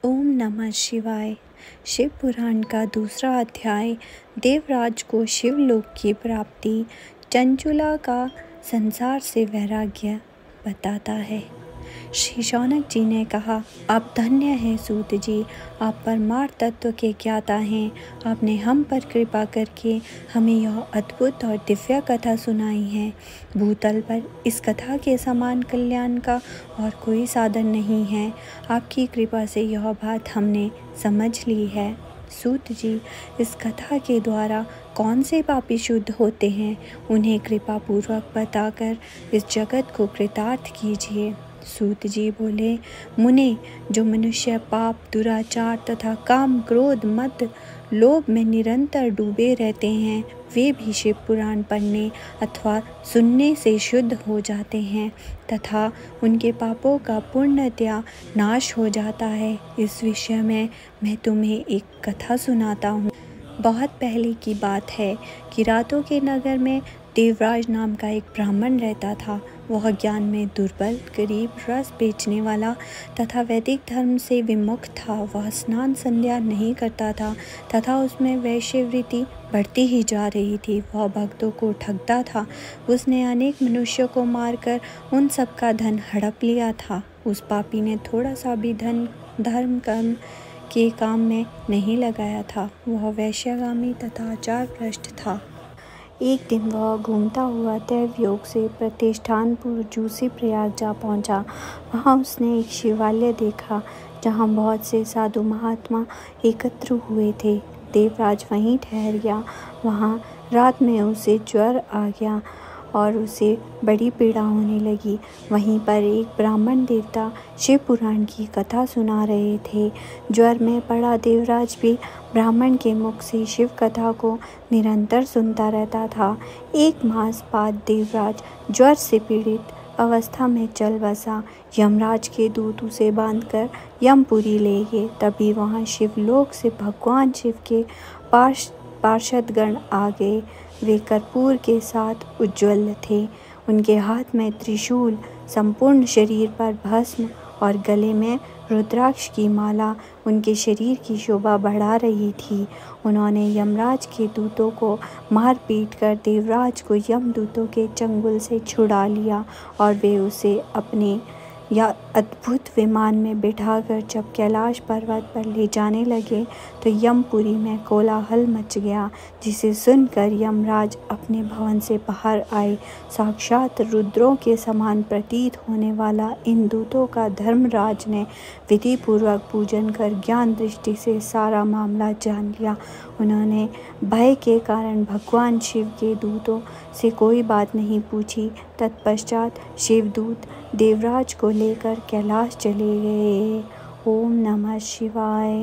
ओम नमः शिवाय। शिव पुराण का दूसरा अध्याय देवराज को शिवलोक की प्राप्ति, चंचुला का संसार से वैराग्य बताता है। श्री शौनक जी ने कहा, आप धन्य हैं सूत जी, आप परमार्थ तत्व के ज्ञाता हैं। आपने हम पर कृपा करके हमें यह अद्भुत और दिव्य कथा सुनाई है। भूतल पर इस कथा के समान कल्याण का और कोई साधन नहीं है। आपकी कृपा से यह बात हमने समझ ली है। सूत जी, इस कथा के द्वारा कौन से पापी शुद्ध होते हैं, उन्हें कृपा पूर्वक बताकर इस जगत को कृतार्थ कीजिए। सूत जी बोले, मुने, जो मनुष्य पाप, दुराचार तथा काम, क्रोध, मद, लोभ में निरंतर डूबे रहते हैं, वे भी शिव पुराण पढ़ने अथवा सुनने से शुद्ध हो जाते हैं तथा उनके पापों का पूर्णतया नाश हो जाता है। इस विषय में मैं तुम्हें एक कथा सुनाता हूँ। बहुत पहले की बात है कि रातों के नगर में देवराज नाम का एक ब्राह्मण रहता था। वह ज्ञान में दुर्बल, गरीब, रस बेचने वाला तथा वैदिक धर्म से विमुख था। वह स्नान संध्या नहीं करता था तथा उसमें वैश्यवृत्ति बढ़ती ही जा रही थी। वह भक्तों को ठगता था। उसने अनेक मनुष्यों को मारकर उन सब का धन हड़प लिया था। उस पापी ने थोड़ा सा भी धन धर्म कर्म के काम में नहीं लगाया था। वह वैश्यगामी तथा आचार भ्रष्ट था। एक दिन वह घूमता हुआ दैव योग से प्रतिष्ठानपुर जूसी प्रयाग जा पहुंचा। वहां उसने एक शिवालय देखा जहां बहुत से साधु महात्मा एकत्र हुए थे। देवराज वहीं ठहर गया। वहां रात में उसे ज्वर आ गया और उसे बड़ी पीड़ा होने लगी। वहीं पर एक ब्राह्मण देवता शिव पुराण की कथा सुना रहे थे। ज्वर में पड़ा देवराज भी ब्राह्मण के मुख से शिव कथा को निरंतर सुनता रहता था। एक मास बाद देवराज ज्वर से पीड़ित अवस्था में चल बसा। यमराज के दूत उसे बांधकर यमपुरी ले गए। तभी वहां शिवलोक से भगवान शिव के पार्षदगण आ गए। वे कर्पूर के साथ उज्ज्वल थे। उनके हाथ में त्रिशूल, संपूर्ण शरीर पर भस्म और गले में रुद्राक्ष की माला उनके शरीर की शोभा बढ़ा रही थी। उन्होंने यमराज के दूतों को मार पीट कर देवराज को यमदूतों के चंगुल से छुड़ा लिया और वे उसे अपने या अद्भुत विमान में बिठाकर जब कैलाश पर्वत पर ले जाने लगे तो यमपुरी में कोलाहल मच गया, जिसे सुनकर यमराज अपने भवन से बाहर आए। साक्षात रुद्रों के समान प्रतीत होने वाला इन दूतों का धर्मराज ने विधि पूर्वक पूजन कर ज्ञान दृष्टि से सारा मामला जान लिया। उन्होंने भय के कारण भगवान शिव के दूतों से कोई बात नहीं पूछी। तत्पश्चात शिवदूत देवराज को लेकर कैलाश चले गए। ओम नमः शिवाय।